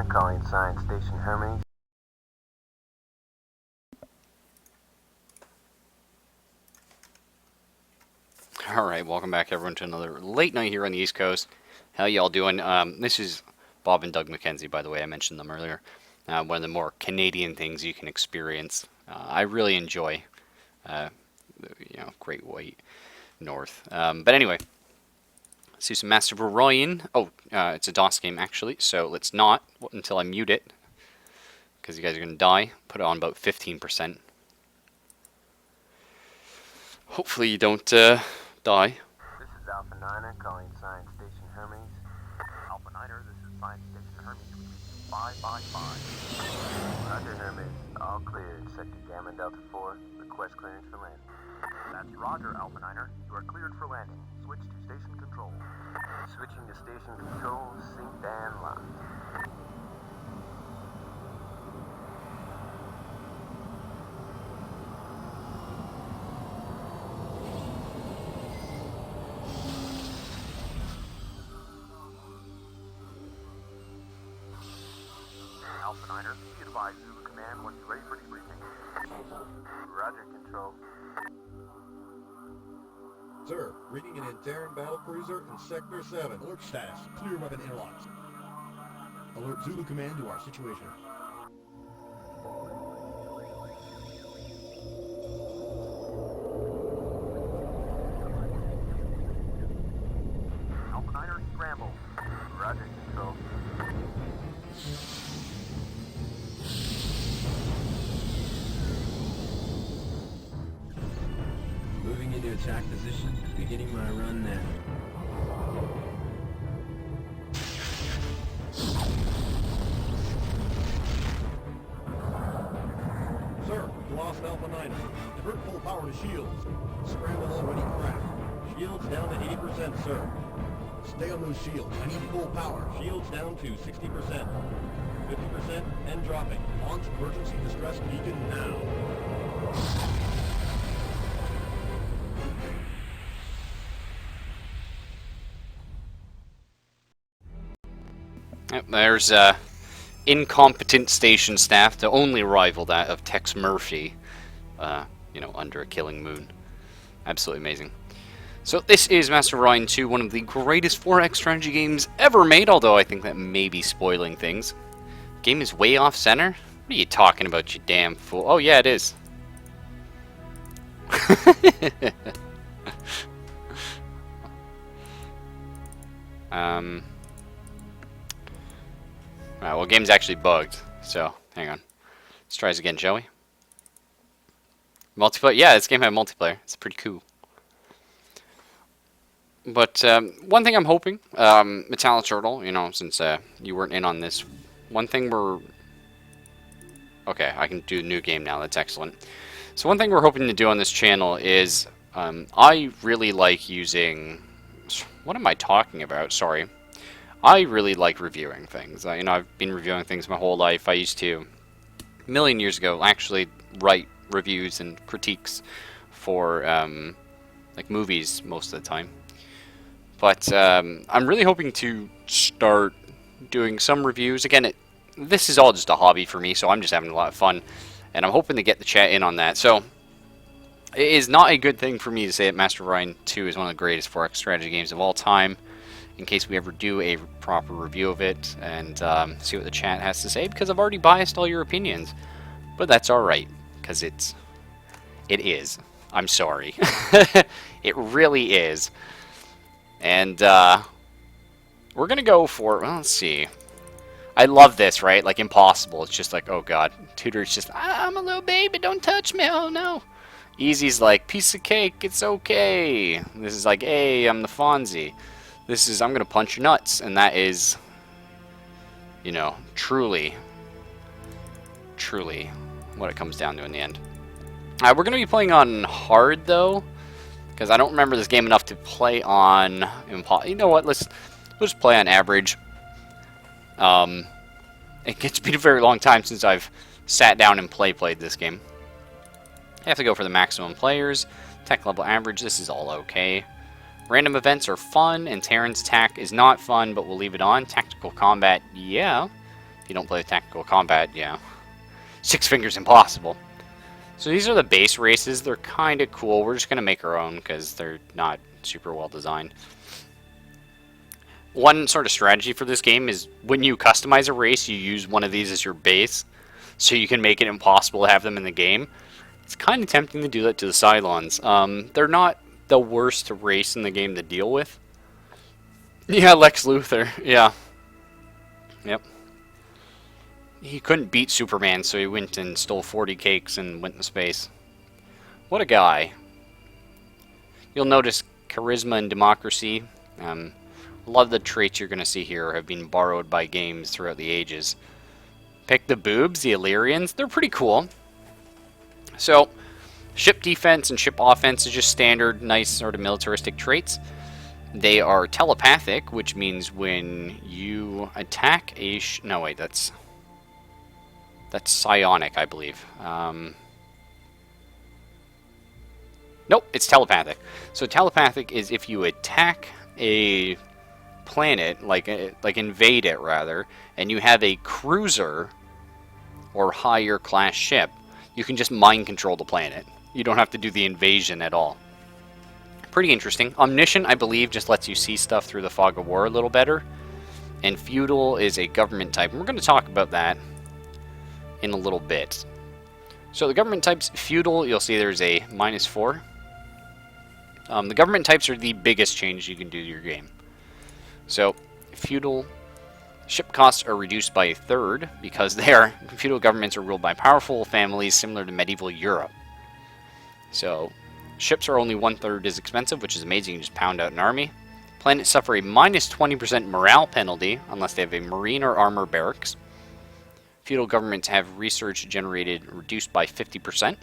Calling Science Station Hermes. Alright, welcome back everyone to another late night here on the East Coast. How y'all doing? This is Bob and Doug McKenzie, by the way. I mentioned them earlier. One of the more Canadian things you can experience. I really enjoy, Great White North. But anyway, let's do some Master Ryan. Oh, it's a DOS game actually, so let's not until I mute it, because you guys are going to die. Put it on about 15%. Hopefully you don't die. This is Alpha Niner calling Science Station Hermes. Alpha Niner, this is Science Station Hermes. 555. Roger, Hermes. All cleared. Sector Gamma Delta 4. Request clearance for landing. That's Roger, Alpha Niner. You are cleared for landing. Switch to station control. Switching to station control. Synced and locked. Alpha Niner, be advised Zulu Command once you're ready for debriefing. Roger, control. Sir, reading an Interan battlecruiser in Sector 7. Alert status. Clear weapon interlocks. Alert Zulu Command to our situation. Alpha Niner, scramble. Roger, control. Moving into attack position, beginning my run now. Sir, we lost Alpha 9. Divert full power to shields. Scramble already cracked. Shields down to 80%, sir. Stay on those shields. I need full power. Shields down to 60%. 50% and dropping. Launch emergency distress beacon now. Yep, there's incompetent station staff to only rival that of Tex Murphy, under a killing moon. Absolutely amazing. So this is Master Ryan 2, one of the greatest 4X strategy games ever made, although I think that may be spoiling things. Game is way off center? What are you talking about, you damn fool? Oh yeah, it is. Alright, well, game's actually bugged, so hang on. Let's try this again, shall we? Multiplayer? Yeah, this game had multiplayer. It's pretty cool. But one thing I'm hoping, Metallic Turtle, since you weren't in on this, one thing we're... Okay, I can do a new game now. That's excellent. So one thing we're hoping to do on this channel is, I really like using... What am I talking about? Sorry. I really like reviewing things. I've been reviewing things my whole life. I used to, a million years ago, actually write reviews and critiques for like movies most of the time. But I'm really hoping to start doing some reviews. Again, this is all just a hobby for me, so I'm just having a lot of fun. And I'm hoping to get the chat in on that. So it is not a good thing for me to say that Master Ryan 2 is one of the greatest 4X strategy games of all time, in case we ever do a proper review of it and see what the chat has to say, because I've already biased all your opinions. But that's alright, because it is. I'm sorry. It really is. And we're going to go for, well, let's see. I love this, right? Like Impossible. It's just like, oh god. Tutor's just, I'm a little baby, don't touch me, oh no. Easy's like, piece of cake, it's okay. This is like, hey, I'm the Fonzie. This is, I'm going to punch your nuts. And that is, truly what it comes down to in the end. We're going to be playing on hard, though, because I don't remember this game enough to play on impossible. You know what? Let's just play on average. It's been a very long time since I've sat down and played this game. You have to go for the maximum players. Tech level average, this is all okay. Random events are fun, and Terran's attack is not fun, but we'll leave it on. Tactical combat, yeah. If you don't play tactical combat, yeah. 6 fingers impossible. So these are the base races. They're kind of cool. We're just going to make our own because they're not super well designed. One sort of strategy for this game is when you customize a race, you use one of these as your base, so you can make it impossible to have them in the game. It's kind of tempting to do that to the Cylons. They're not the worst race in the game to deal with. Yeah, Lex Luthor. Yeah. Yep. He couldn't beat Superman, so he went and stole 40 cakes and went into space. What a guy. You'll notice charisma and democracy. A lot of the traits you're going to see here have been borrowed by games throughout the ages. Pick the boobs, the Illyrians. They're pretty cool. So, ship defense and ship offense is just standard, nice sort of militaristic traits. They are telepathic, which means when you attack a no, wait, that's psionic, I believe. Nope, it's telepathic. So telepathic is if you attack a planet, like invade it rather, and you have a cruiser or higher class ship, you can just mind control the planet. You don't have to do the invasion at all. Pretty interesting. Omniscient, I believe, just lets you see stuff through the fog of war a little better. And feudal is a government type, and we're going to talk about that in a little bit. So the government types, feudal, you'll see there's a -4. The government types are the biggest change you can do to your game. So, feudal ship costs are reduced by 1/3 because feudal governments are ruled by powerful families similar to medieval Europe. So, ships are only 1/3 as expensive, which is amazing. You just pound out an army. Planets suffer a -20% morale penalty unless they have a marine or armor barracks. Feudal governments have research generated reduced by 50%.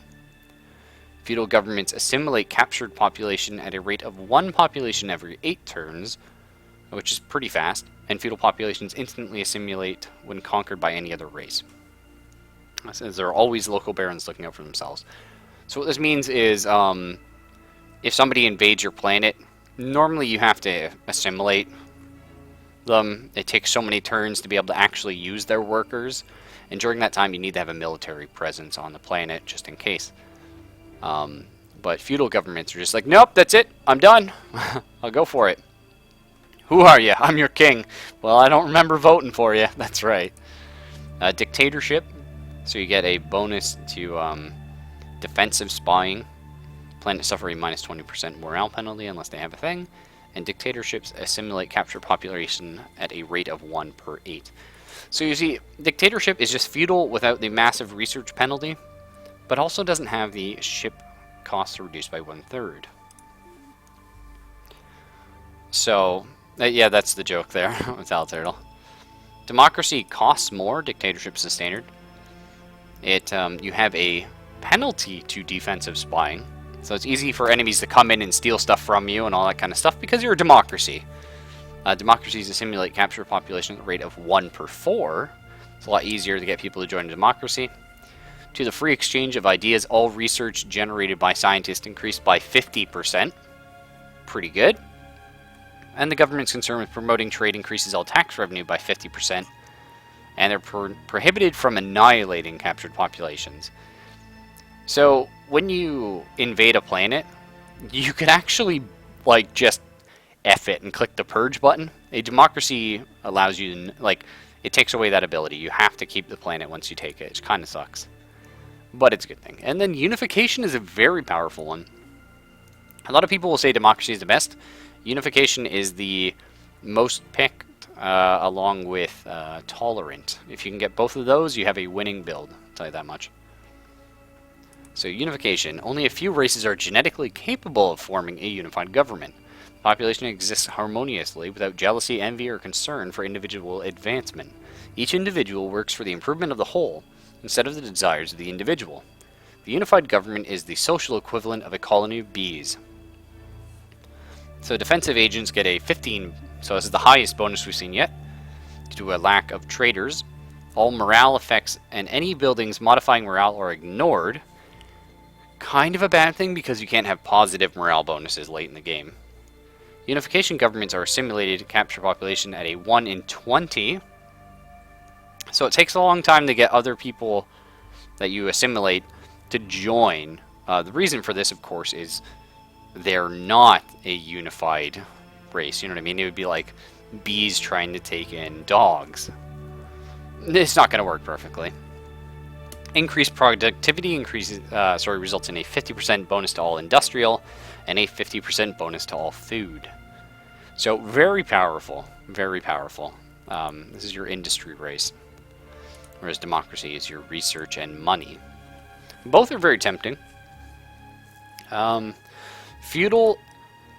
Feudal governments assimilate captured population at a rate of 1 population every 8 turns, which is pretty fast, and feudal populations instantly assimilate when conquered by any other race. Since there are always local barons looking out for themselves. So what this means is, if somebody invades your planet, normally you have to assimilate them. It takes so many turns to be able to actually use their workers, and during that time you need to have a military presence on the planet, just in case. But feudal governments are just like, nope, that's it, I'm done. I'll go for it. Who are you? I'm your king. Well, I don't remember voting for you. That's right. Dictatorship. So you get a bonus to defensive spying. Planets suffer a -20% morale penalty unless they have a thing. And dictatorships assimilate captured population at a rate of 1 per 8. So you see, dictatorship is just feudal without the massive research penalty, but also doesn't have the ship costs reduced by 1/3. So, yeah, that's the joke there with Al Turtle. Democracy costs more, dictatorship's the standard. You have a penalty to defensive spying, so it's easy for enemies to come in and steal stuff from you and all that kind of stuff because you're a democracy. Democracies assimilate captured population at the rate of 1 per 4. It's a lot easier to get people to join a democracy. To the free exchange of ideas, all research generated by scientists increased by 50%. Pretty good. And the government's concern with promoting trade increases all tax revenue by 50%. And they're prohibited from annihilating captured populations. So, when you invade a planet, you could actually, like, just F it and click the purge button. A democracy allows you to, like, it takes away that ability. You have to keep the planet once you take it. It kind of sucks. But it's a good thing. And then unification is a very powerful one. A lot of people will say democracy is the best. Unification is the most picked, along with tolerant. If you can get both of those, you have a winning build. I'll tell you that much. So unification. Only a few races are genetically capable of forming a unified government. The population exists harmoniously without jealousy, envy, or concern for individual advancement. Each individual works for the improvement of the whole, instead of the desires of the individual. The unified government is the social equivalent of a colony of bees. So defensive agents get a 15, so this is the highest bonus we've seen yet, due to a lack of traitors. All morale effects and any buildings modifying morale are ignored. Kind of a bad thing because you can't have positive morale bonuses late in the game. Unification governments are simulated to capture population at a 1 in 20. So it takes a long time to get other people that you assimilate to join. The reason for this, of course, is they're not a unified race. You know what I mean? It would be like bees trying to take in dogs. It's not going to work perfectly. Increased productivity results in a 50% bonus to all industrial and a 50% bonus to all food. So very powerful, very powerful. This is your industry race, whereas democracy is your research and money. Both are very tempting. Feudal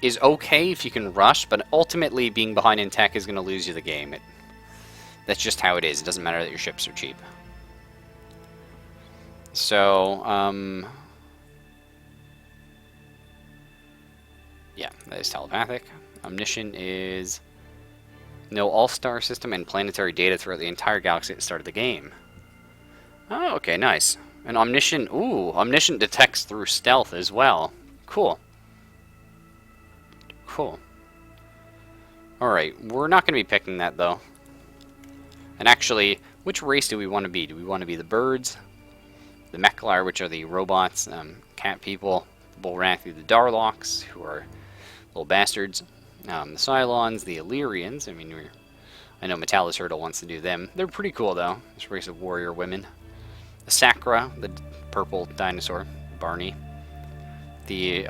is okay if you can rush, but ultimately being behind in tech is going to lose you the game. That's just how it is. It doesn't matter that your ships are cheap. So, yeah, that is telepathic. Omniscient is know all-star system and planetary data throughout the entire galaxy at the start of the game. Oh, okay, nice. And omniscient, omniscient detects through stealth as well. Cool. Cool. Alright, we're not going to be picking that, though. And actually, which race do we want to be? Do we want to be the birds? The Meklar, which are the robots, cat people, the Bulrathi, the Darlocks, who are little bastards, the Cylons, the Illyrians. I mean, I know Metallus Hurdle wants to do them. They're pretty cool, though. This race of warrior women. The Sacra, the purple dinosaur, Barney. The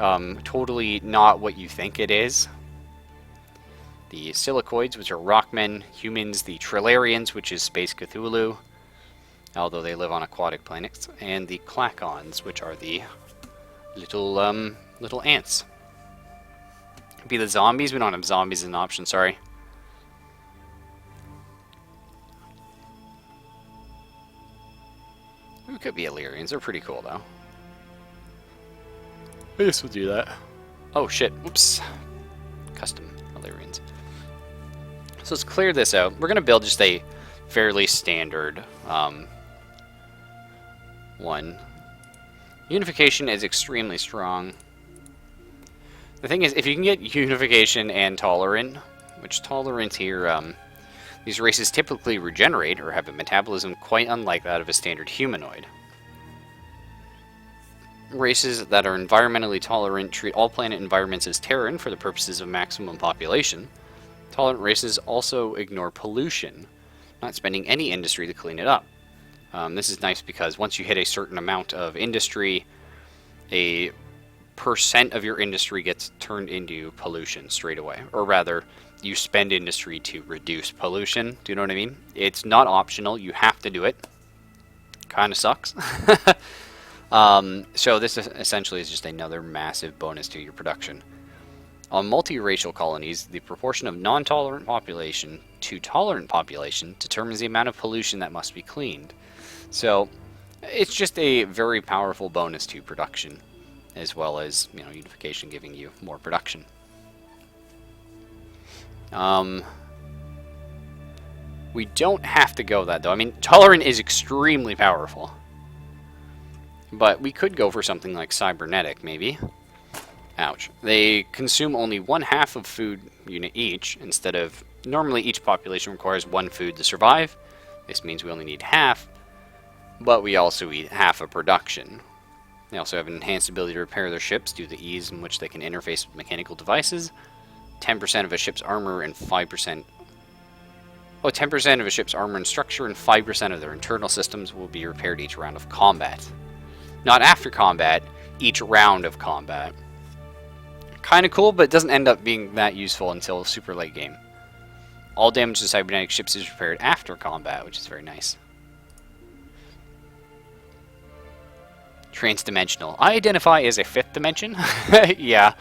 totally not what you think it is. The Silicoids, which are rockmen, humans, the Trilarians, which is Space Cthulhu, although they live on aquatic planets, and the Clacons, which are the little ants. Be the zombies? We don't have zombies as an option, sorry. We could be Illyrians, they're pretty cool though. I guess we'll do that. Oh shit, whoops. Custom Illyrians. So let's clear this out. We're going to build just a fairly standard one. Unification is extremely strong. The thing is, if you can get unification and tolerant, which tolerant here, these races typically regenerate or have a metabolism quite unlike that of a standard humanoid. Races that are environmentally tolerant treat all planet environments as Terran for the purposes of maximum population. Tolerant races also ignore pollution, not spending any industry to clean it up. This is nice because once you hit a certain amount of industry, a percent of your industry gets turned into pollution straight away. Or rather, you spend industry to reduce pollution. Do you know what I mean? It's not optional. You have to do it. Kind of sucks. So this essentially is just another massive bonus to your production. On multiracial colonies, the proportion of non-tolerant population to tolerant population determines the amount of pollution that must be cleaned. So it's just a very powerful bonus to production, as well as, you know, unification giving you more production. We don't have to go that, though. I mean, tolerant is extremely powerful. But we could go for something like cybernetic, maybe. Ouch. They consume only 1/2 of food unit each, instead of... Normally, each population requires 1 food to survive. This means we only need half, but we also eat half of production. They also have an enhanced ability to repair their ships due to the ease in which they can interface with mechanical devices. 10% of a ship's armor and 5%... Oh, 10% of a ship's armor and structure and 5% of their internal systems will be repaired each round of combat. Not after combat, each round of combat. Kind of cool, but it doesn't end up being that useful until super late game. All damage to cybernetic ships is repaired after combat, which is very nice. Transdimensional. I identify as a 5th dimension. Yeah.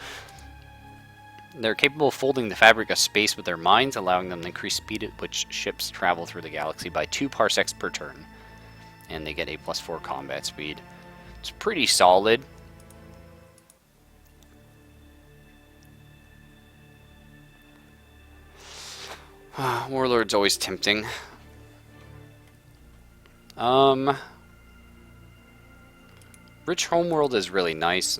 They're capable of folding the fabric of space with their minds, allowing them to increase speed at which ships travel through the galaxy by 2 parsecs per turn. And they get a +4 combat speed. It's pretty solid. Warlord's always tempting. Rich Homeworld is really nice.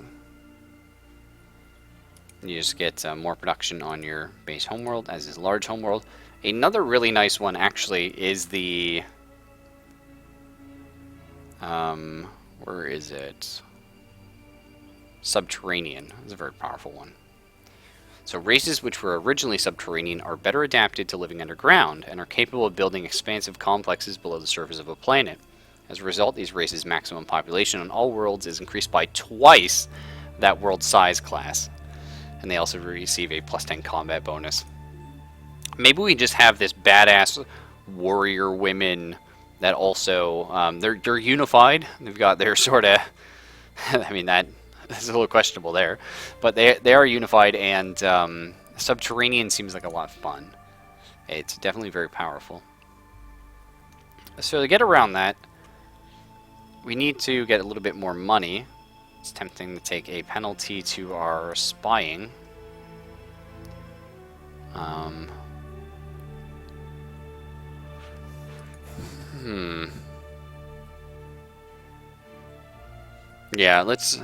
You just get more production on your base homeworld, as is Large Homeworld. Another really nice one, actually, is the Where is it? Subterranean is a very powerful one. So races which were originally subterranean are better adapted to living underground and are capable of building expansive complexes below the surface of a planet. As a result, these races' maximum population on all worlds is increased by twice that world size class. And they also receive a +10 combat bonus. Maybe we just have this badass warrior women that also, they're unified. They've got their sort of, I mean, that's a little questionable there. But they are unified, and Subterranean seems like a lot of fun. It's definitely very powerful. So to get around that, we need to get a little bit more money. It's tempting to take a penalty to our spying. Yeah, let's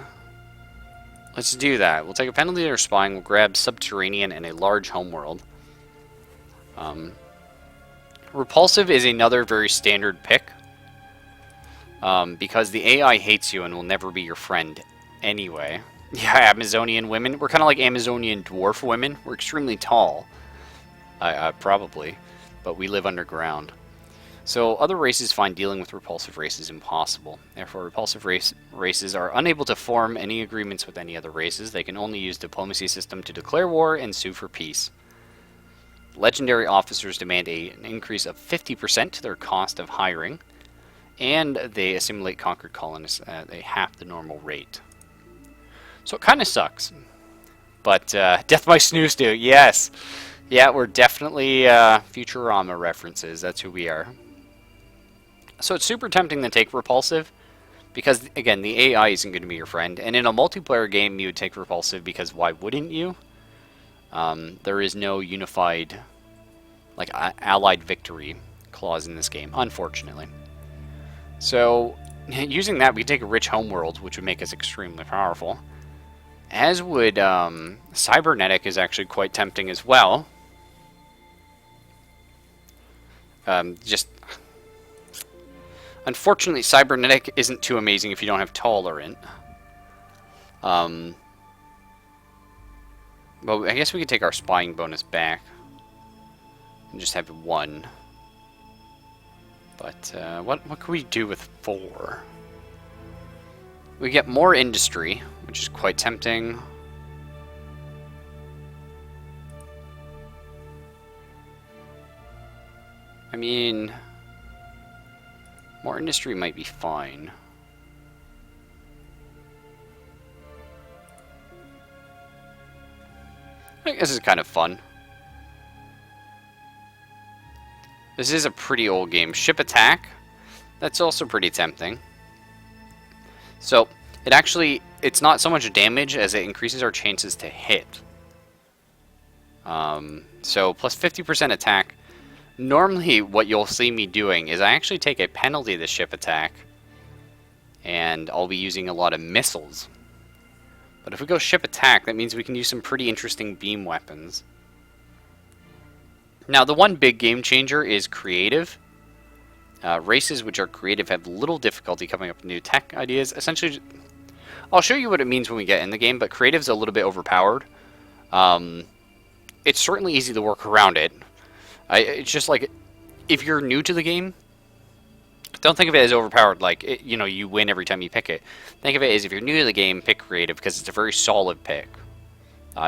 do that. We'll take a penalty to our spying. We'll grab Subterranean and a large homeworld. Repulsive is another very standard pick. Because the AI hates you and will never be your friend anyway. Yeah, Amazonian women. We're kind of like Amazonian dwarf women. We're extremely tall. Probably. But we live underground. So other races find dealing with repulsive races impossible. Therefore, repulsive races are unable to form any agreements with any other races. They can only use diplomacy system to declare war and sue for peace. Legendary officers demand an increase of 50% to their cost of hiring. And they assimilate conquered colonists at a half the normal rate. So it kind of sucks. But Death by Snooze do, yes. Yeah, we're definitely Futurama references. That's who we are. So it's super tempting to take Repulsive. Because, again, the AI isn't going to be your friend. And in a multiplayer game, you would take Repulsive because why wouldn't you? There is no unified, like, allied victory clause in this game, unfortunately. So, using that, we take a rich homeworld, which would make us extremely powerful. As would, Cybernetic is actually quite tempting as well. Unfortunately, Cybernetic isn't too amazing if you don't have Tolerant. Well, I guess we could take our spying bonus back. And just have 1. But, what can we do with 4? We get more industry, which is quite tempting. I mean, more industry might be fine. I think this is kind of fun. This is a pretty old game. Ship Attack, that's also pretty tempting. So, it's not so much damage as it increases our chances to hit. So, plus 50% attack. Normally, what you'll see me doing is I actually take a penalty to Ship Attack. And I'll be using a lot of missiles. But if we go Ship Attack, that means we can use some pretty interesting beam weapons. Now, the one big game changer is creative. Races which are creative have little difficulty coming up with new tech ideas. Essentially, I'll show you what it means when we get in the game, but creative's a little bit overpowered. It's certainly easy to work around it. It's just like, if you're new to the game, don't think of it as overpowered, like, you win every time you pick it. Think of it as if you're new to the game, pick creative, because it's a very solid pick.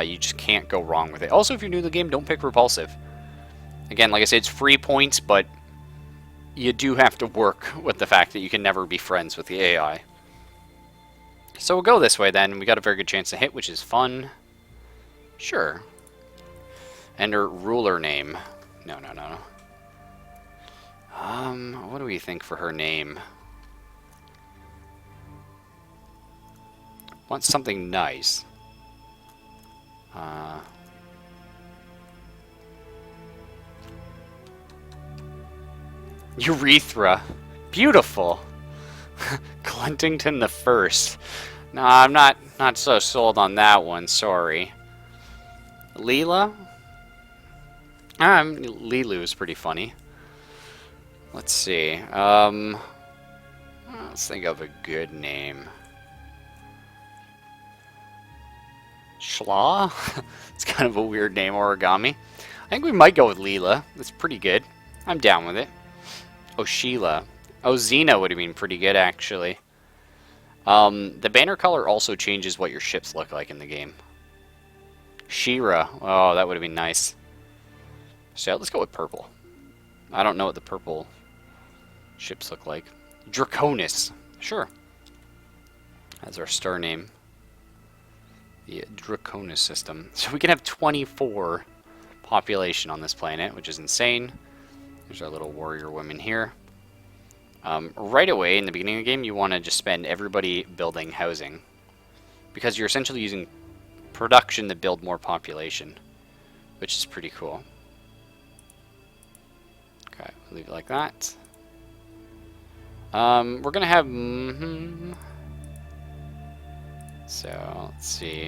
You just can't go wrong with it. Also, if you're new to the game, don't pick repulsive. Again, like I said, it's free points, but you do have to work with the fact that you can never be friends with the AI. So we'll go this way then. We got a very good chance to hit, which is fun. Sure. Enter ruler name. No. What do we think for her name? Want something nice. Urethra. Beautiful. Glintington the First. No, I'm not so sold on that one, sorry. Leela? Lilu is pretty funny. Let's see. Let's think of a good name. Schla? It's kind of a weird name, Origami. I think we might go with Leela. That's pretty good. I'm down with it. Oh, Sheila. Oh, Xena would have been pretty good, actually. The banner color also changes what your ships look like in the game. She-Ra. Oh, that would have been nice. So let's go with purple. I don't know what the purple ships look like. Draconis. Sure. That's our star name. The Draconis system. So we can have 24 population on this planet, which is insane. There's our little warrior women here. Right away in the beginning of the game, you want to just spend everybody building housing, because you're essentially using production to build more population, which is pretty cool. Okay, we'll leave it like that. We're gonna have so let's see,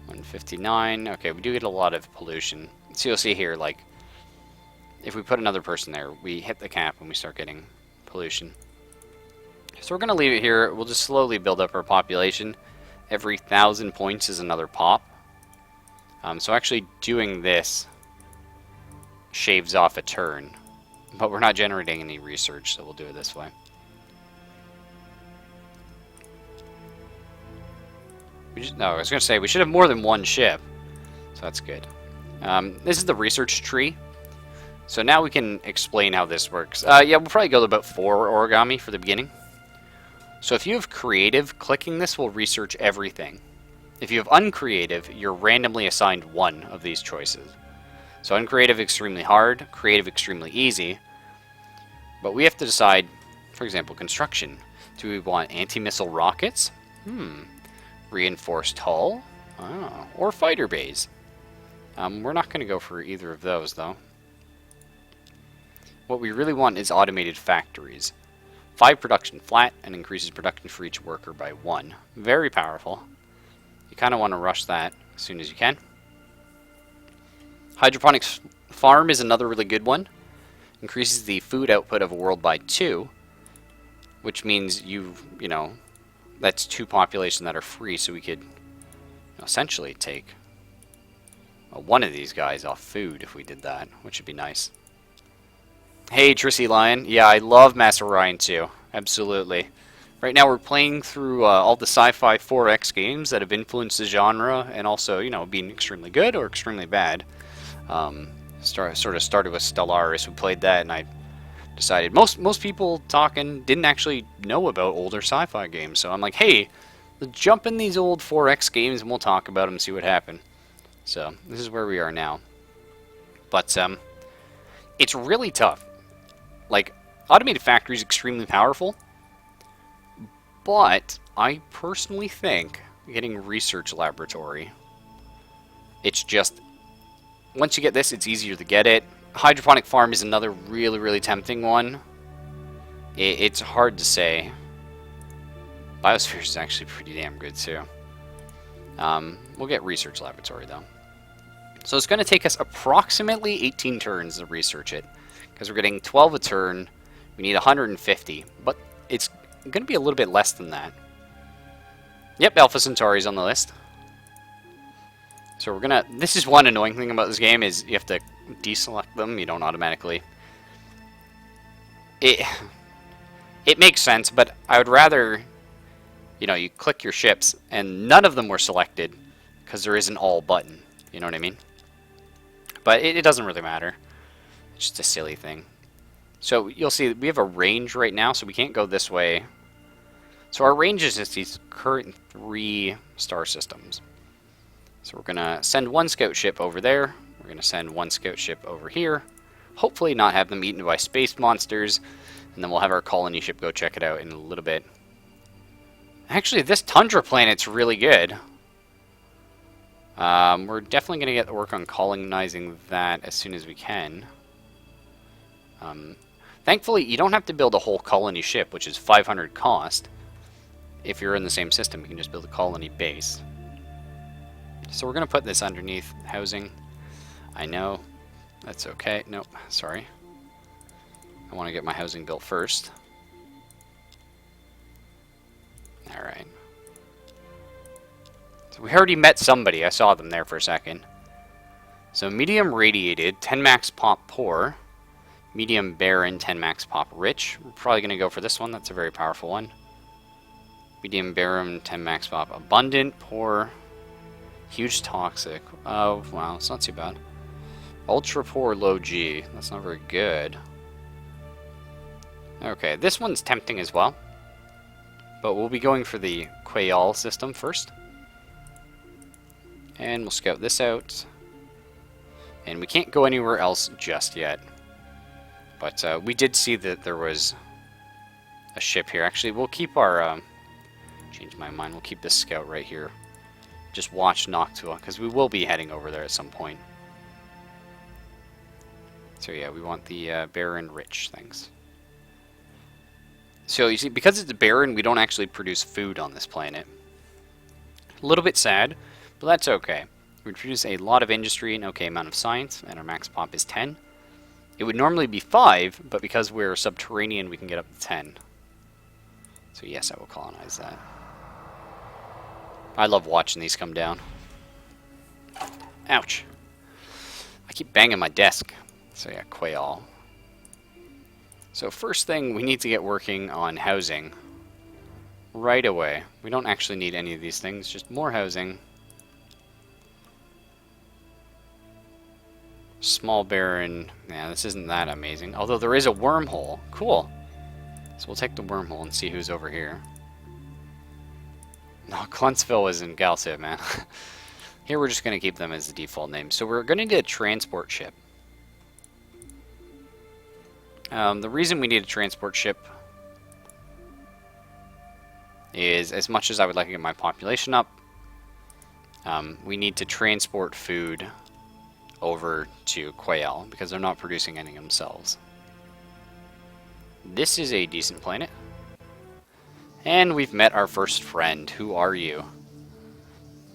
159. Okay, we do get a lot of pollution. So you'll see here, like, if we put another person there, we hit the cap and we start getting pollution. So we're going to leave it here. We'll just slowly build up our population. Every 1,000 points is another pop. So actually doing this shaves off a turn. But we're not generating any research, so we'll do it this way. I was going to say, we should have more than one ship. So that's good. This is the research tree. So now we can explain how this works. Yeah, we'll probably go to about 4 origami for the beginning. So if you have creative, clicking this will research everything. If you have uncreative, you're randomly assigned one of these choices. So uncreative, extremely hard, creative, extremely easy. But we have to decide, for example, construction. Do we want anti-missile rockets? Reinforced hull? Oh. Or fighter bays? We're not going to go for either of those, though. What we really want is automated factories. 5 production flat and increases production for each worker by 1. Very powerful. You kind of want to rush that as soon as you can. Hydroponics farm is another really good one. Increases the food output of a world by 2, which means you know, that's 2 population that are free, so we could essentially take one of these guys off food if we did that, which would be nice. Hey, Trissy Lion. Yeah, I love Master Orion too. Absolutely. Right now we're playing through all the sci-fi 4X games that have influenced the genre, and also, you know, being extremely good or extremely bad. Sort of started with Stellaris. We played that, and I decided most people talking didn't actually know about older sci-fi games. So I'm like, hey, let's jump in these old 4X games and we'll talk about them and see what happened. So this is where we are now. But it's really tough. Like, automated factory is extremely powerful, but I personally think getting research laboratory, it's just, once you get this, it's easier to get it. Hydroponic farm is another really tempting one. It's hard to say. Biosphere is actually pretty damn good too. We'll get research laboratory though. So it's going to take us approximately 18 turns to research it, because we're getting 12 a turn. We need 150, but it's going to be a little bit less than that. Yep, Alpha Centauri's on the list. So we're gonna, this is one annoying thing about this game, is you have to deselect them. You don't automatically. It makes sense, but I would rather, you know, you click your ships and none of them were selected because there is an all button. You know what I mean? But it doesn't really matter. It's just a silly thing. So you'll see we have a range right now, so we can't go this way. So our range is just these current 3 star systems. So we're going to send 1 scout ship over there. We're going to send 1 scout ship over here. Hopefully not have them eaten by space monsters. And then we'll have our colony ship go check it out in a little bit. Actually, this tundra planet's really good. We're definitely going to get to work on colonizing that as soon as we can. Thankfully, you don't have to build a whole colony ship, which is 500 cost. If you're in the same system, you can just build a colony base. So we're going to put this underneath housing. I know. That's okay. Nope. Sorry. I want to get my housing built first. So we already met somebody. I saw them there for a second. So medium radiated, 10 max pop poor. Medium barren, 10 max pop rich. We're probably going to go for this one. That's a very powerful one. Medium barren, 10 max pop abundant, poor. Huge toxic. Oh, wow. It's not too bad. Ultra poor, low G. That's not very good. Okay, this one's tempting as well. But we'll be going for the Quayal system first. And we'll scout this out. And we can't go anywhere else just yet. But we did see that there was a ship here. Actually, we'll keep our... change my mind. We'll keep this scout right here. Just watch Noctua, because we will be heading over there at some point. So yeah, we want the barren rich things. So you see, because it's barren, we don't actually produce food on this planet. A little bit sad, but that's okay. We produce a lot of industry, an okay amount of science, and our max pop is 10. It would normally be 5, but because we're subterranean, we can get up to 10. So yes, I will colonize that. I love watching these come down. Ouch. I keep banging my desk. So yeah, Quayal. So first thing, we need to get working on housing right away. We don't actually need any of these things, just more housing. Small barren. Yeah, this isn't that amazing. Although there is a wormhole. Cool. So we'll take the wormhole and see who's over here. No, Cluntsville is in Galcia, man. Here we're just going to keep them as the default name. So we're going to need a transport ship. The reason we need a transport ship is, as much as I would like to get my population up, we need to transport food over to Quayal, because they're not producing any themselves. This is a decent planet. And we've met our first friend. Who are you?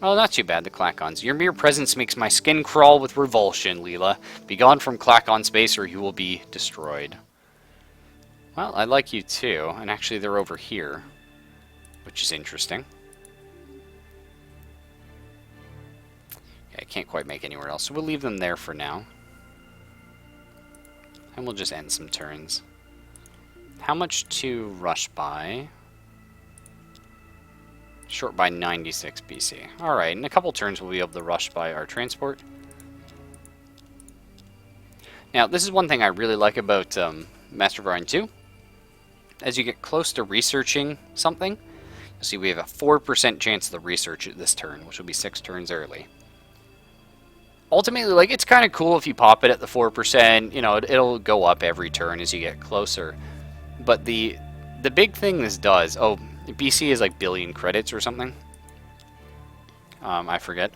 Well, not too bad, the Klakons. Your mere presence makes my skin crawl with revulsion, Leela. Be gone from Klakon space or you will be destroyed. Well, I like you too. And actually, they're over here, which is interesting. Yeah, I can't quite make anywhere else, so we'll leave them there for now. And we'll just end some turns. How much to rush by? Short by 96 BC. Alright, in a couple turns we'll be able to rush by our transport. Now, this is one thing I really like about Master of Orion 2. As you get close to researching something, you'll see we have a 4% chance of the research at this turn, which will be 6 turns early. Ultimately, like, it's kind of cool if you pop it at the 4%, you know, it'll go up every turn as you get closer. But the big thing this does, oh, BC is like billion credits or something. I forget.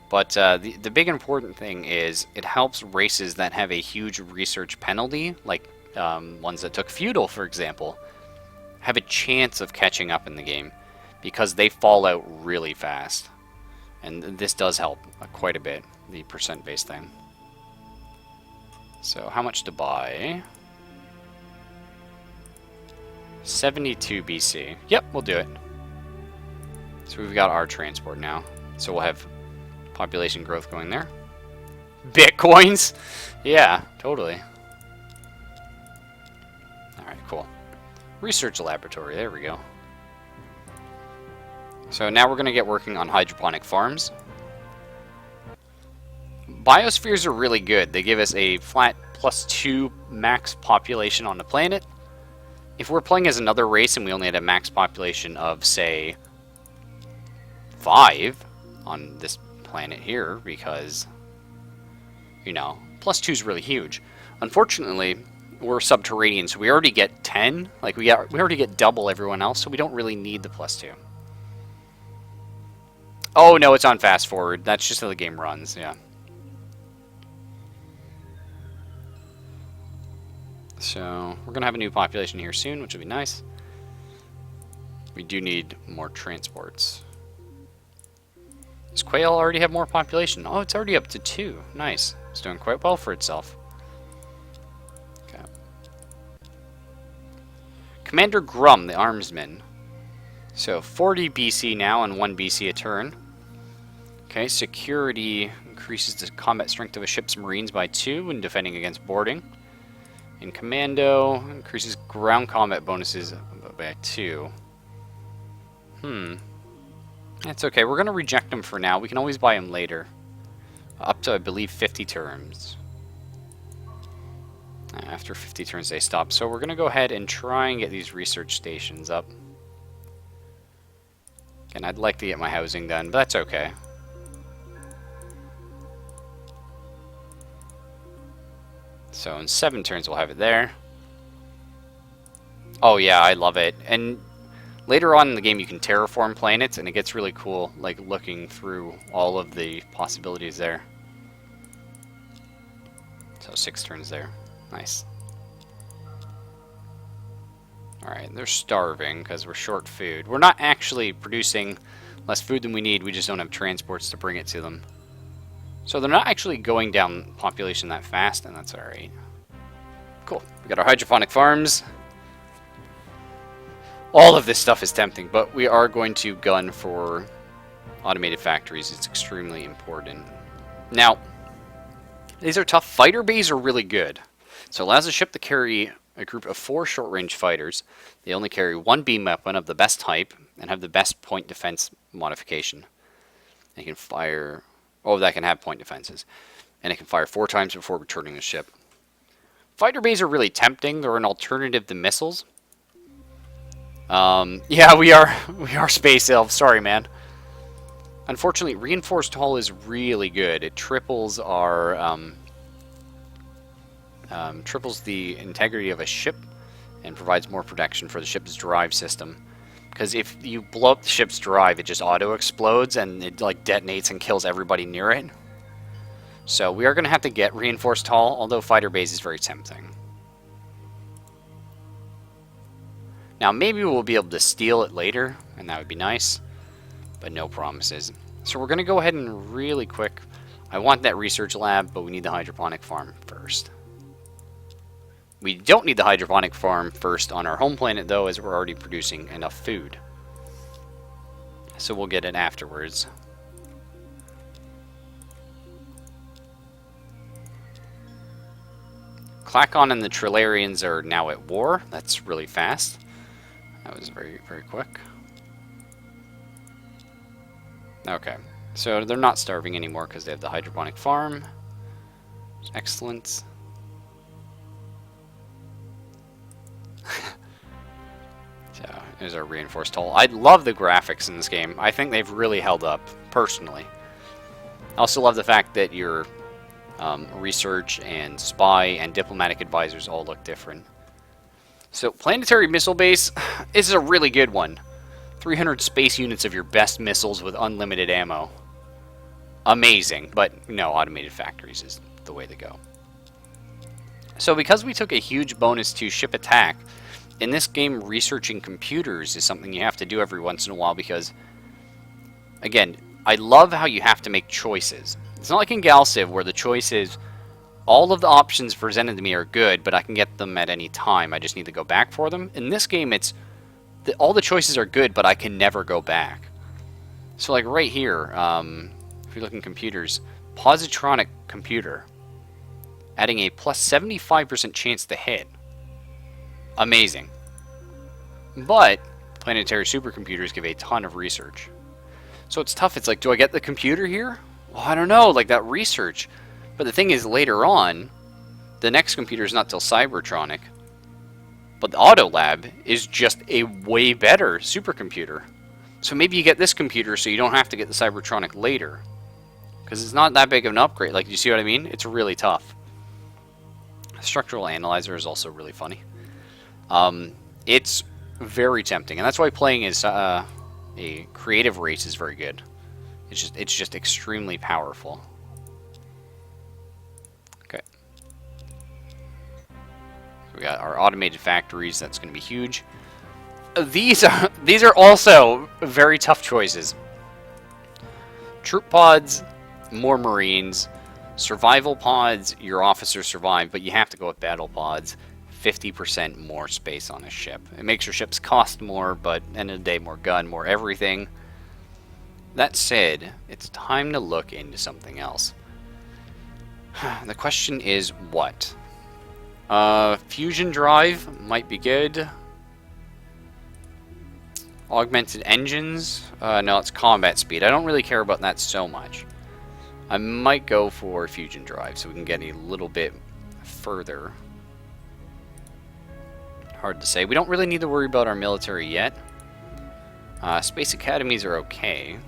But the big important thing is it helps races that have a huge research penalty, like ones that took feudal, for example, have a chance of catching up in the game because they fall out really fast. And this does help quite a bit, the percent-based thing. So how much to buy? 72 BC. Yep, we'll do it. So we've got our transport now. So we'll have population growth going there. Bitcoins? Yeah, totally. Alright, cool. Research laboratory, there we go. So now we're going to get working on hydroponic farms. Biospheres are really good. They give us a flat +2 max population on the planet. If we're playing as another race and we only had a max population of, say, 5 on this planet here, because, you know, +2 is really huge. Unfortunately, we're subterranean, so we already get 10. Like, we already get double everyone else, so we don't really need the +2. Oh, no, it's on fast forward. That's just how the game runs, yeah. So, we're going to have a new population here soon, which will be nice. We do need more transports. Does Quail already have more population? Oh, it's already up to 2. Nice. It's doing quite well for itself. Okay. Commander Grum, the armsman. So, 40 BC now and 1 BC a turn. Okay, security increases the combat strength of a ship's marines by 2 when defending against boarding. In commando, increases ground combat bonuses by 2. That's okay. We're going to reject them for now. We can always buy them later. Up to, I believe, 50 turns. After 50 turns, they stop. So we're going to go ahead and try and get these research stations up. Again, I'd like to get my housing done, but that's okay. So in 7 turns, we'll have it there. Oh yeah, I love it. And later on in the game, you can terraform planets, and it gets really cool, like looking through all of the possibilities there. So 6 turns there. Nice. Alright, they're starving because we're short food. We're not actually producing less food than we need, we just don't have transports to bring it to them. So they're not actually going down population that fast, and that's alright. Cool. We got our hydroponic farms. All of this stuff is tempting, but we are going to gun for automated factories. It's extremely important. Now, these are tough. Fighter bays are really good. So it allows the ship to carry a group of 4 short-range fighters. They only carry 1 beam weapon of the best type and have the best point defense modification. They can fire... Oh, that can have point defenses. And it can fire 4 times before returning the ship. Fighter bays are really tempting. They're an alternative to missiles. Yeah, we are space elves. Sorry, man. Unfortunately, reinforced hull is really good. It triples our triples the integrity of a ship and provides more protection for the ship's drive system. Because if you blow up the ship's drive, it just auto-explodes and it like detonates and kills everybody near it. So we are going to have to get reinforced hull, although fighter base is very tempting. Now maybe we'll be able to steal it later, and that would be nice, but no promises. So we're going to go ahead and really quick, I want that research lab, but we need the hydroponic farm first. We don't need the hydroponic farm first on our home planet, though, as we're already producing enough food. So we'll get it afterwards. Klakon and the Trilarians are now at war. That's really fast. That was very, very quick. Okay, so they're not starving anymore because they have the hydroponic farm. Excellent. So, there's our reinforced hull. I love the graphics in this game. I think they've really held up, personally. I also love the fact that your research and spy and diplomatic advisors all look different. So, planetary missile base is a really good one. 300 space units of your best missiles with unlimited ammo. Amazing, but no, automated factories is the way to go. So because we took a huge bonus to ship attack, in this game researching computers is something you have to do every once in a while because, again, I love how you have to make choices. It's not like in Galciv where the choice is all of the options presented to me are good, but I can get them at any time. I just need to go back for them. In this game, it's all the choices are good, but I can never go back. So like right here, if you're looking at computers, positronic computer, adding a plus 75% chance to hit. Amazing. But planetary supercomputers give a ton of research. So it's tough. It's like, do I get the computer here? Well, I don't know, like that research. But the thing is, later on, the next computer is not till Cybertronic. But the Auto Lab is just a way better supercomputer. So maybe you get this computer so you don't have to get the Cybertronic later. Because it's not that big of an upgrade. Like, you see what I mean? It's really tough. Structural Analyzer is also really funny. It's very tempting. And that's why playing as a creative race is very good. It's just extremely powerful. Okay. We got our automated factories. That's going to be huge. These are also very tough choices. Troop pods, more Marines. Survival pods, your officers survive, but you have to go with battle pods. 50% more space on a ship. It makes your ships cost more, but end of the day, more gun, more everything. That said, it's time to look into something else. The question is what? Fusion drive might be good. Augmented engines? No, it's combat speed. I don't really care about that so much. I might go for fusion drive so we can get a little bit further. Hard to say. We don't really need to worry about our military yet. Space academies are okay.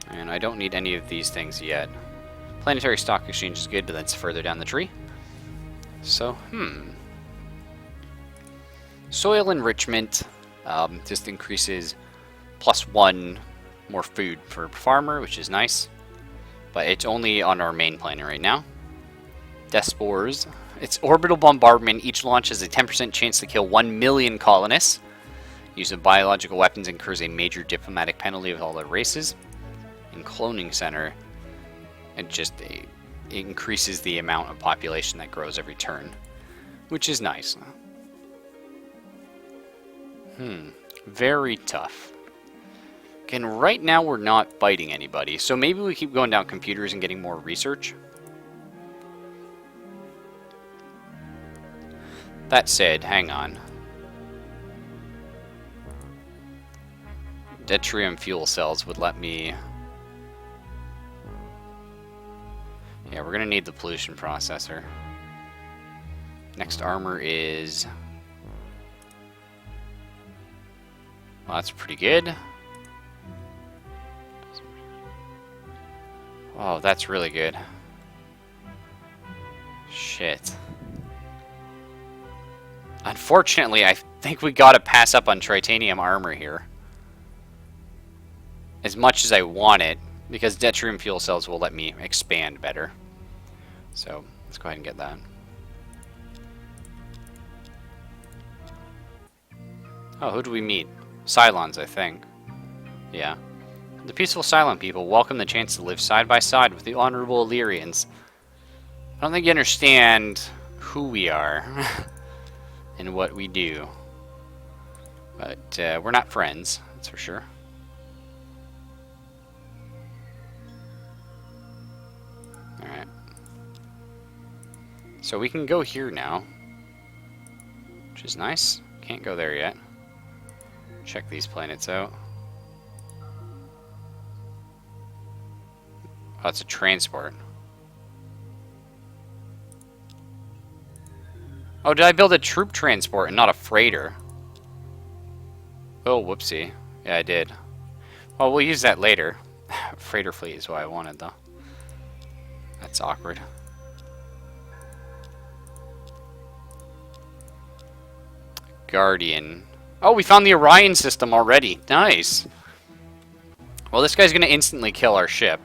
And I don't need any of these things yet. Planetary stock exchange is good, but that's further down the tree. So, soil enrichment just increases +1 more food for farmer, which is nice. But it's only on our main planet right now. Death spores. It's orbital bombardment. Each launch has a 10% chance to kill 1 million colonists. Use of biological weapons incurs a major diplomatic penalty of all the races. In cloning center, it increases the amount of population that grows every turn, which is nice. Very tough. Again, right now we're not fighting anybody, so maybe we keep going down computers and getting more research. That said, hang on. Deuterium fuel cells would let me... Yeah, we're gonna need the pollution processor. Next armor is... Well, that's pretty good. Oh, that's really good. Shit. Unfortunately, I think we gotta pass up on titanium armor here. As much as I want it, because deuterium fuel cells will let me expand better. So, let's go ahead and get that. Oh, who do we meet? Cylons, I think. Yeah. The peaceful Cylon people welcome the chance to live side by side with the honorable Illyrians. I don't think you understand who we are and what we do. But we're not friends, that's for sure. Alright. So we can go here now, which is nice. Can't go there yet. Check these planets out. Oh, it's a transport. Oh, did I build a troop transport and not a freighter? Oh, whoopsie. Yeah, I did. Well, we'll use that later. Freighter fleet is what I wanted, though. That's awkward. Guardian. Oh, we found the Orion system already. Nice. Well, this guy's going to instantly kill our ship.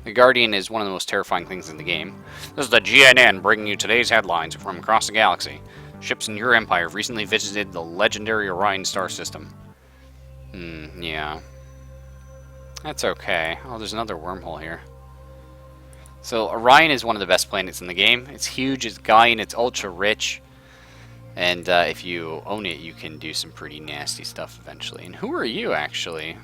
The Guardian is one of the most terrifying things in the game. This is the GNN bringing you today's headlines from across the galaxy. Ships in your empire have recently visited the legendary Orion star system. Yeah. That's okay. Oh, there's another wormhole here. So, Orion is one of the best planets in the game. It's huge, it's Gaian, it's ultra rich. And if you own it, you can do some pretty nasty stuff eventually. And who are you, actually?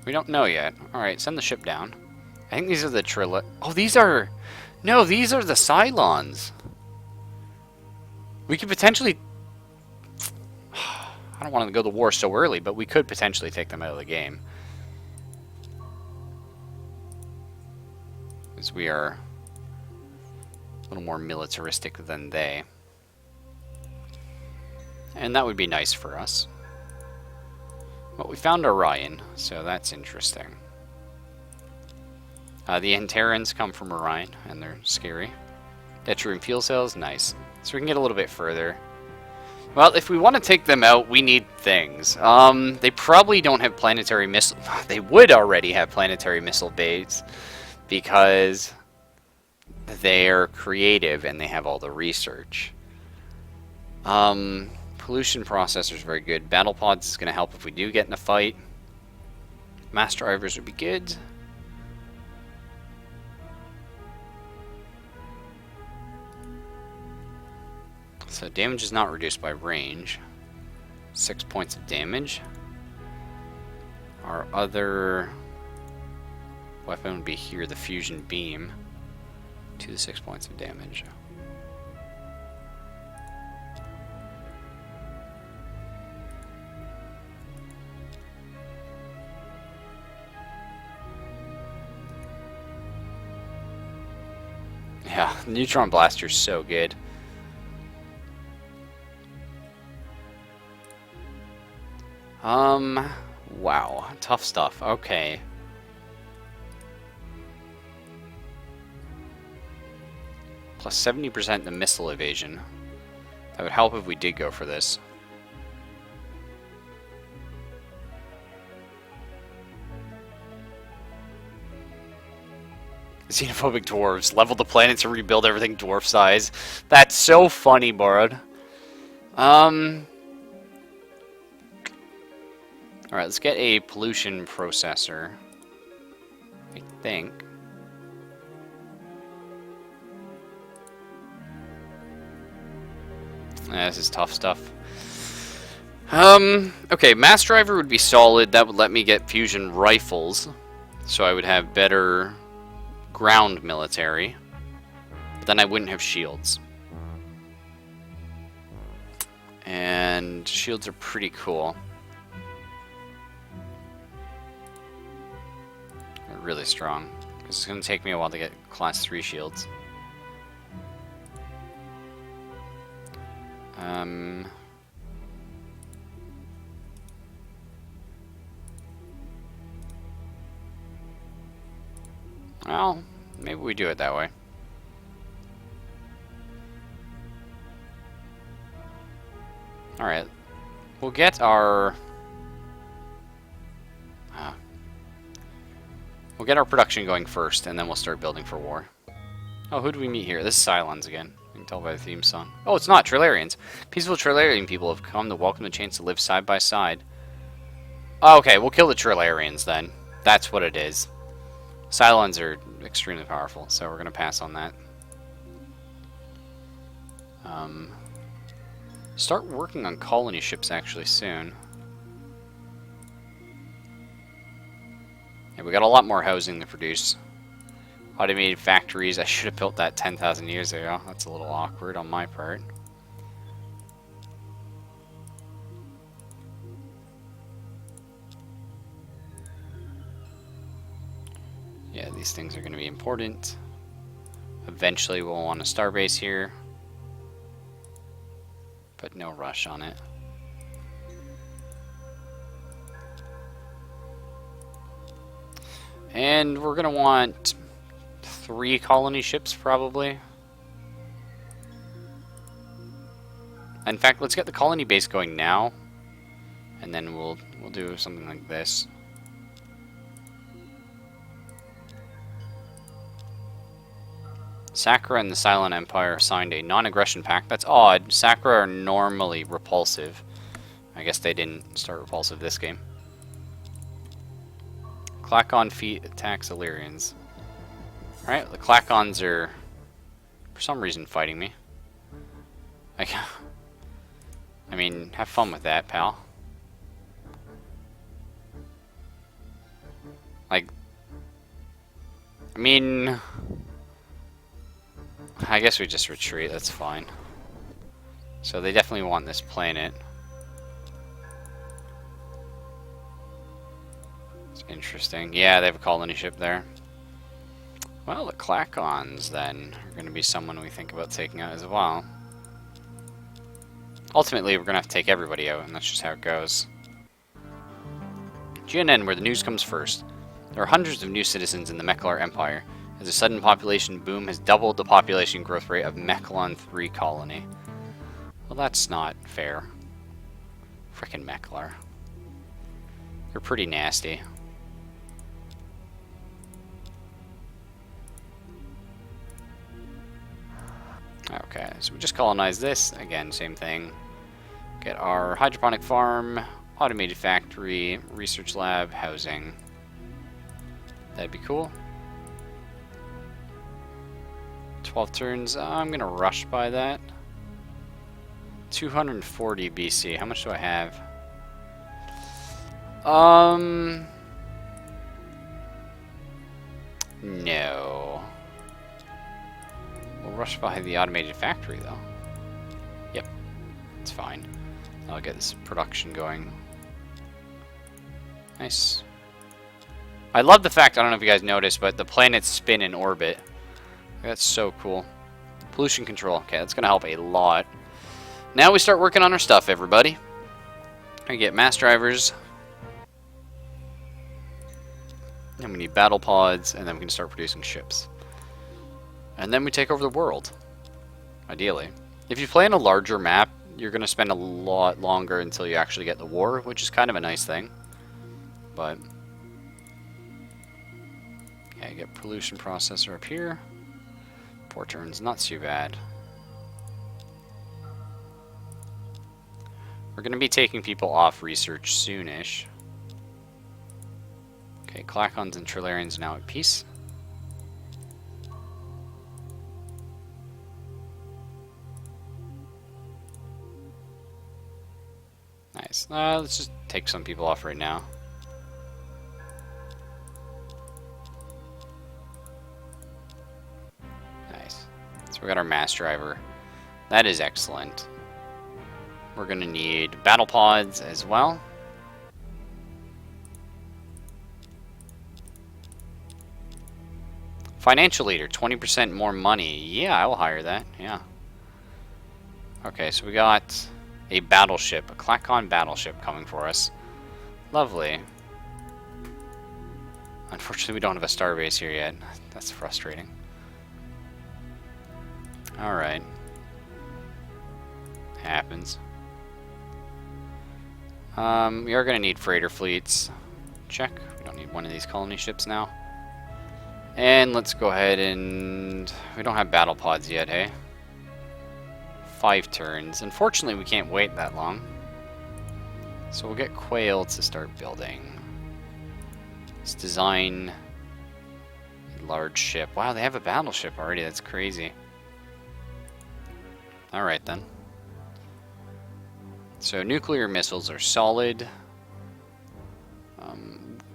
We don't know yet. Alright, send the ship down. I think these are the Oh, these are... No, these are the Cylons. We could potentially... I don't want to go to war so early, but we could potentially take them out of the game. Because we are a little more militaristic than they. And that would be nice for us. Well, we found Orion, so that's interesting. The Anterans come from Orion, and they're scary. Deuterium fuel cells, nice. So we can get a little bit further. Well, if we want to take them out, we need things. They probably don't have planetary missile... They would already have planetary missile bays, because they're creative and they have all the research. Pollution processor is very good. Battle pods is going to help if we do get in a fight. Mass drivers would be good. So damage is not reduced by range. 6 points of damage. Our other weapon would be here, the fusion beam. 2 to 6 points of damage. Yeah, the neutron blaster's so good. Wow, tough stuff. Okay. Plus 70% the missile evasion. That would help if we did go for this. Xenophobic dwarves. Level the planet to rebuild everything dwarf size. That's so funny, Borrowed. Alright, let's get a pollution processor. I think. This is tough stuff. Okay, mass driver would be solid. That would let me get fusion rifles. So I would have better ground military. But then I wouldn't have shields. And shields are pretty cool. They're really strong. Because it's going to take me a while to get class 3 shields. Well, maybe we do it that way. Alright. We'll get our... we'll get our production going first, and then we'll start building for war. Oh, who do we meet here? This is Cylons again. You can tell by the theme song. Oh, it's not. Trilarians. Peaceful Trilarian people have come to welcome the chance to live side by side. Oh, okay, we'll kill the Trilarians then. That's what it is. Cylons are extremely powerful, so we're going to pass on that. Start working on colony ships actually soon. Yeah, we got a lot more housing to produce. Automated factories. I should have built that 10,000 years ago. That's a little awkward on my part. Yeah, these things are going to be important. Eventually we'll want a starbase here. But no rush on it. And we're going to want 3 colony ships, probably. In fact, let's get the colony base going now. And then we'll do something like this. Sakura and the Cylon Empire signed a non-aggression pact. That's odd. Sakura are normally repulsive. I guess they didn't start repulsive this game. Klakon feet attacks Illyrians. Alright, the Klakons are, for some reason, fighting me. I mean, have fun with that, pal. Like, I mean... I guess we just retreat, that's fine. So they definitely want this planet. It's interesting. Yeah, they have a colony ship there. Well, the Klakons, then, are going to be someone we think about taking out as well. Ultimately, we're going to have to take everybody out, and that's just how it goes. GNN, where the news comes first. There are hundreds of new citizens in the Meklar Empire, as a sudden population boom has doubled the population growth rate of Mechlon 3 colony. Well, that's not fair. Frickin' Meklar. You're pretty nasty. Okay, so we just colonize this. Again, same thing. Get our hydroponic farm, automated factory, research lab, housing. That'd be cool. 12 turns. I'm going to rush by that. 240 BC. How much do I have? No. We'll rush by the automated factory, though. Yep. It's fine. I'll get this production going. Nice. I love the fact, I don't know if you guys noticed, but the planets spin in orbit. That's so cool. Pollution control. Okay, that's going to help a lot. Now we start working on our stuff, everybody. We get mass drivers. And we need battle pods, and then we can start producing ships. And then we take over the world. Ideally. If you play in a larger map, you're going to spend a lot longer until you actually get the war, which is kind of a nice thing. But... okay, get pollution processor up here. 4 turns, not too bad. We're going to be taking people off research soonish. Okay, Clacons and Trilarians now at peace. Nice. Let's just take some people off right now. Nice. So we got our mass driver. That is excellent. We're going to need battle pods as well. Financial leader, 20% more money. Yeah, I will hire that. Yeah. Okay, so we got a battleship, a Clacon battleship coming for us. Lovely. Unfortunately, we don't have a starbase here yet. That's frustrating. Alright. Happens. We are going to need freighter fleets. Check. We don't need one of these colony ships now. And let's go ahead and... we don't have battle pods yet, hey? 5 turns. Unfortunately, we can't wait that long. So we'll get Quail to start building. Let's design a large ship. Wow, they have a battleship already. That's crazy. Alright then. So nuclear missiles are solid.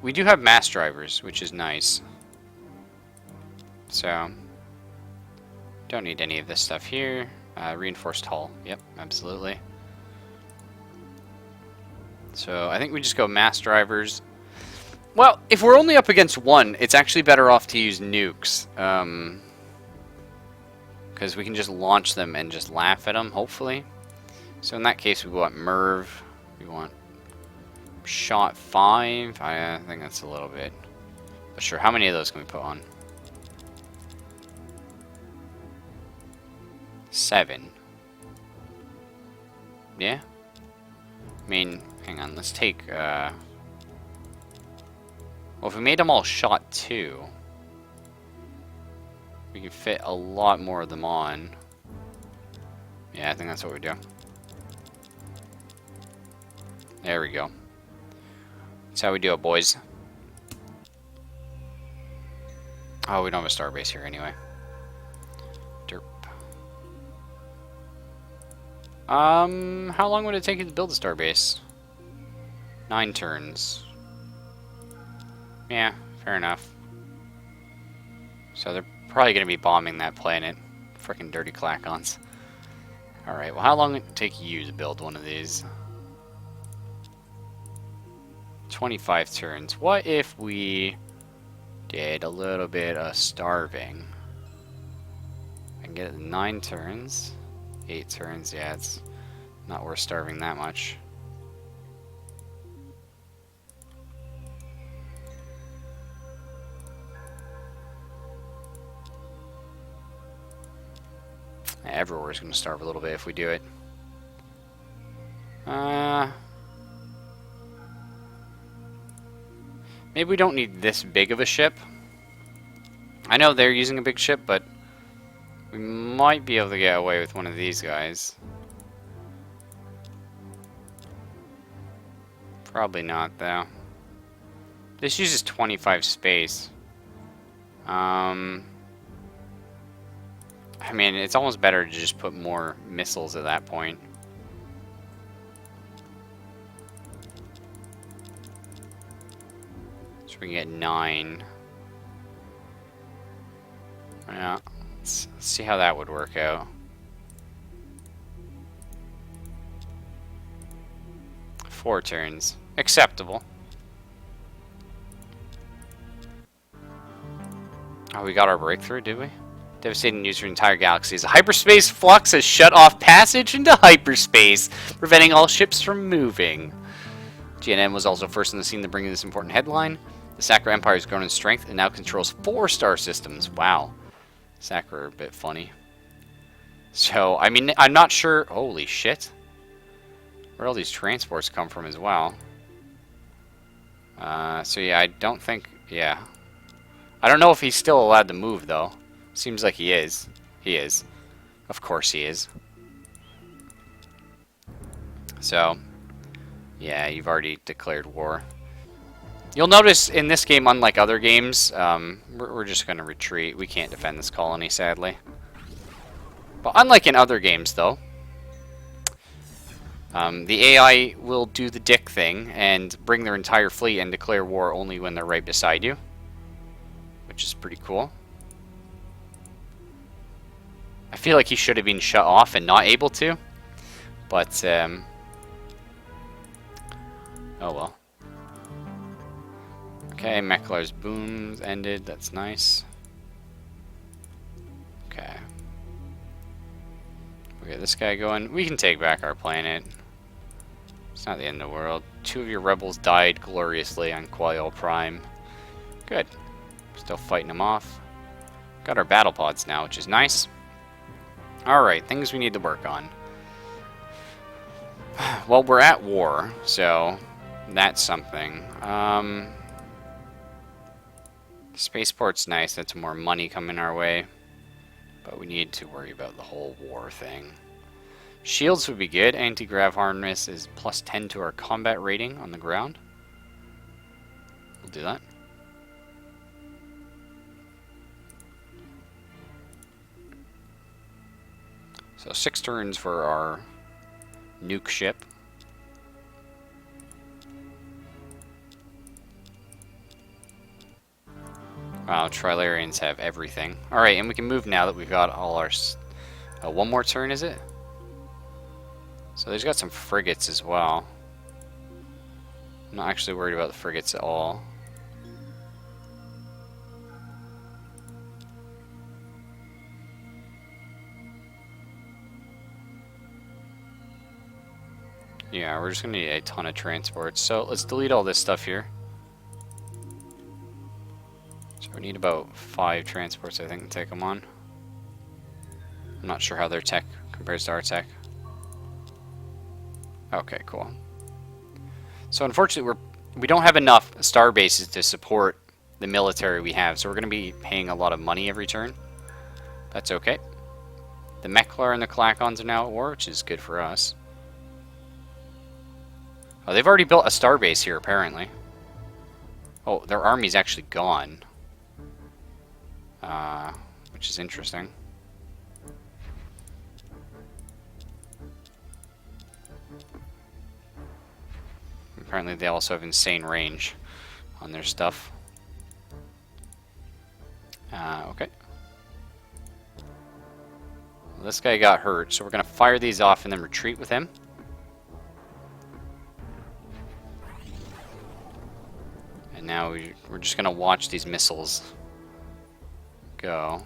We do have mass drivers, which is nice. So, don't need any of this stuff here. Reinforced hull. Yep, absolutely. So, I think we just go mass drivers. Well, if we're only up against one, it's actually better off to use nukes. Because we can just launch them and just laugh at them, hopefully. So in that case, we want Merv. We want Shot 5. I think that's a little bit. But sure, how many of those can we put on? 7. Yeah? I mean, hang on, let's take, well, if we made them all Shot 2, we can fit a lot more of them on. Yeah, I think that's what we do. There we go. That's how we do it, boys. Oh, we don't have a starbase here anyway. Derp. How long would it take you to build a starbase? 9 turns. Yeah, fair enough. So they're probably going to be bombing that planet. Frickin' dirty Clacons. Alright, well how long would it take you to build one of these? 25 turns. What if we did a little bit of starving? I can get it in 9 turns. 8 turns, yeah, it's not worth starving that much. Everywhere's going to starve a little bit if we do it. Maybe we don't need this big of a ship. I know they're using a big ship, but we might be able to get away with one of these guys. Probably not, though. This uses 25 space. I mean, it's almost better to just put more missiles at that point. we can get 9. Yeah, let's see how that would work out. 4 turns. Acceptable. Oh, we got our breakthrough, did we? Devastating news for the entire galaxy. A hyperspace flux has shut off passage into hyperspace, preventing all ships from moving. GNM was also first on the scene to bring in this important headline. The Sakura Empire has grown in strength and now controls 4 star systems. Wow. Sakura are a bit funny. So, I mean, I'm not sure... Holy shit. Where all these transports come from as well. So yeah, I don't think... Yeah. I don't know if he's still allowed to move, though. Seems like he is. He is. Of course he is. So, yeah, you've already declared war. You'll notice in this game, unlike other games, we're just going to retreat. We can't defend this colony, sadly. But unlike in other games, though, the AI will do the dick thing and bring their entire fleet and declare war only when they're right beside you. Which is pretty cool. I feel like he should have been shut off and not able to. But, oh well. Okay, Meklar's booms ended. That's nice. Okay. We get this guy going. We can take back our planet. It's not the end of the world. 2 of your rebels died gloriously on Quail Prime. Good. Still fighting them off. Got our battle pods now, which is nice. Alright, things we need to work on. Well, we're at war, so that's something. Spaceport's nice, that's more money coming our way. But we need to worry about the whole war thing. Shields would be good. Anti-grav harness is plus 10 to our combat rating on the ground. We'll do that. So 6 turns for our nuke ship. Wow, Trilarians have everything. Alright, and we can move now that we've got all our... one more turn, is it? So there's got some frigates as well. I'm not actually worried about the frigates at all. Yeah, we're just going to need a ton of transports. So let's delete all this stuff here. So we need about 5 transports, I think, to take them on. I'm not sure how their tech compares to our tech. Okay, cool. So unfortunately, we don't have enough star bases to support the military we have, so we're going to be paying a lot of money every turn. That's okay. The Meklar and the Klakons are now at war, which is good for us. Oh, they've already built a starbase here, apparently. Oh, their army's actually gone. Which is interesting. Apparently they also have insane range on their stuff. Okay. Well, this guy got hurt, so we're going to fire these off and then retreat with him. And now we're just going to watch these missiles go.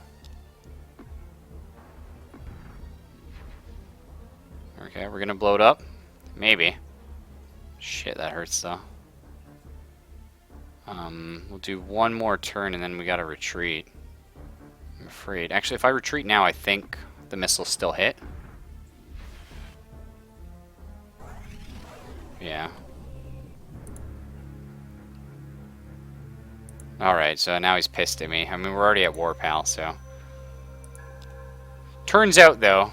Okay, we're going to blow it up. Maybe. Shit, that hurts though. We'll do one more turn and then we gotta retreat. I'm afraid. Actually, if I retreat now, I think the missiles still hit. Yeah. Alright, so now he's pissed at me. I mean, we're already at war, pal, so. Turns out, though,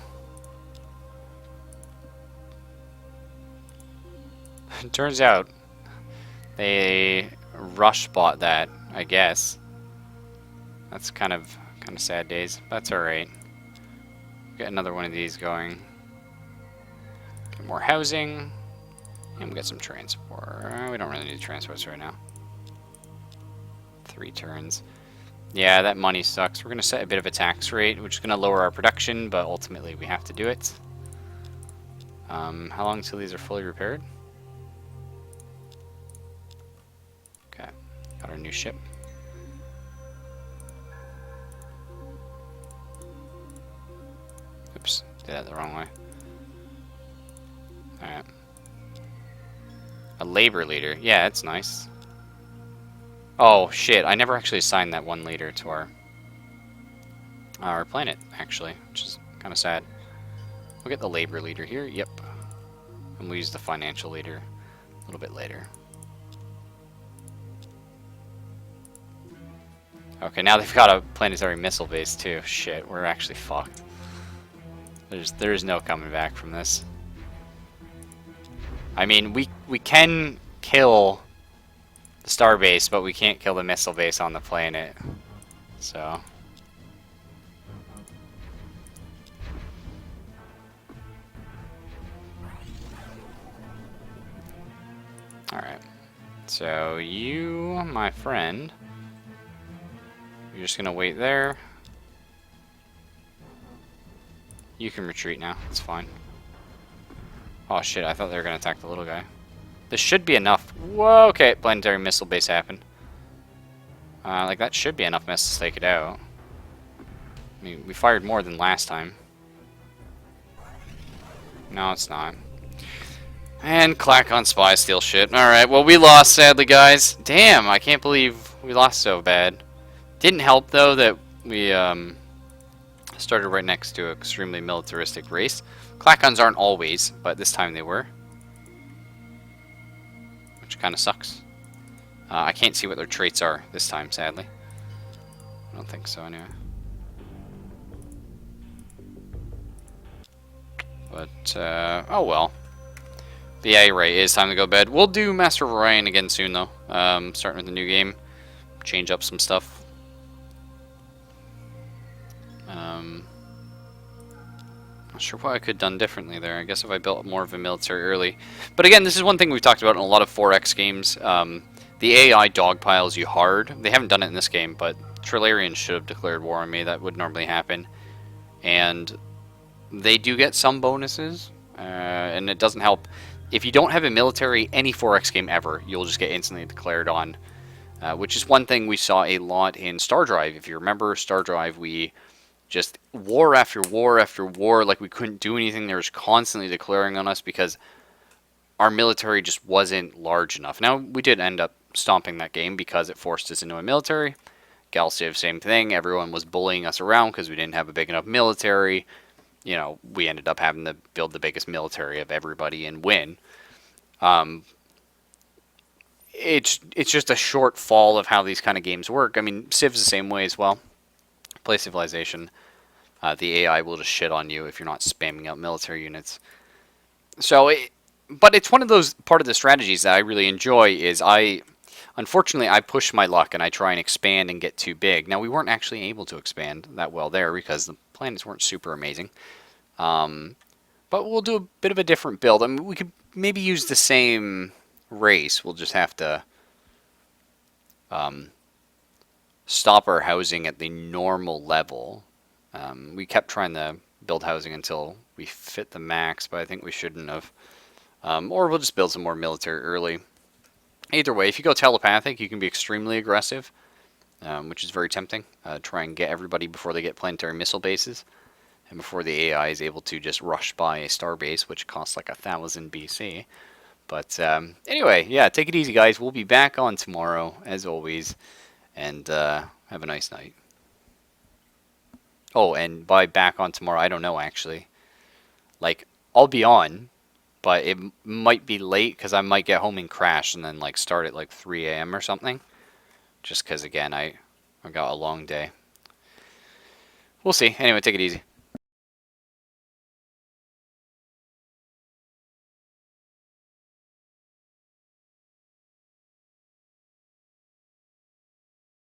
turns out they rush bought that, I guess. That's kind of sad days. That's alright. Get another one of these going. Get more housing. And we get some transport. We don't really need transports right now. 3 turns. Yeah, that money sucks. We're going to set a bit of a tax rate, which is going to lower our production, but ultimately we have to do it. How long until these are fully repaired? Okay, got our new ship. Oops, did that the wrong way. Alright. A labor leader. Yeah, it's nice. Oh, shit. I never actually assigned that one leader to our planet, actually, which is kind of sad. We'll get the labor leader here. Yep. And we'll use the financial leader a little bit later. Okay, now they've got a planetary missile base, too. Shit, we're actually fucked. There's no coming back from this. I mean, we can kill the star base, but we can't kill the missile base on the planet. So. Alright. So, you, my friend, you're just gonna wait there. You can retreat now. It's fine. Oh shit, I thought they were gonna attack the little guy. This should be enough. Whoa, okay, planetary missile base happened. Like, that should be enough missiles to take it out. I mean, we fired more than last time. No, it's not. And clack on spy steal shit. Alright, well, we lost, sadly, guys. Damn, I can't believe we lost so bad. Didn't help, though, that we started right next to an extremely militaristic race. Clackons aren't always, but this time they were. Which kind of sucks. I can't see what their traits are this time, sadly. I don't think so, anyway. But, oh well. But yeah, you're right, it is time to go to bed. We'll do Master of Orion again soon, though. Starting with the new game. Change up some stuff. Not sure what I could have done differently there. I guess if I built more of a military early. But again, this is one thing we've talked about in a lot of 4X games. The AI dogpiles you hard. They haven't done it in this game, but Trilarians should have declared war on me. That would normally happen. And they do get some bonuses. And it doesn't help. If you don't have a military, any 4X game ever, you'll just get instantly declared on. Which is one thing we saw a lot in Star Drive. If you remember Star Drive, we just war after war after war, like we couldn't do anything. They were constantly declaring on us because our military just wasn't large enough. Now, we did end up stomping that game because it forced us into a military. Galciv, same thing. Everyone was bullying us around because we didn't have a big enough military. You know, we ended up having to build the biggest military of everybody and win. It's just a shortfall of how these kind of games work. I mean, Civ's the same way as well. Play Civilization. The AI will just shit on you if you're not spamming out military units. So, but it's one of those, part of the strategies that I really enjoy is unfortunately, I push my luck and I try and expand and get too big. Now, we weren't actually able to expand that well there because the planets weren't super amazing. But we'll do a bit of a different build. I mean, we could maybe use the same race. We'll just have to stop our housing at the normal level. We kept trying to build housing until we fit the max, but I think we shouldn't have. Or we'll just build some more military early. Either way, if you go telepathic, you can be extremely aggressive, which is very tempting. Try and get everybody before they get planetary missile bases, and before the AI is able to just rush by a star base, which costs like 1000 BC. But anyway, yeah, take it easy, guys. We'll be back on tomorrow, as always, and have a nice night. Oh, and by back on tomorrow, I don't know, actually. Like, I'll be on, but it might be late, because I might get home and crash, and then, like, start at, like, 3 a.m. or something. Just because, again, I got a long day. We'll see. Anyway, take it easy.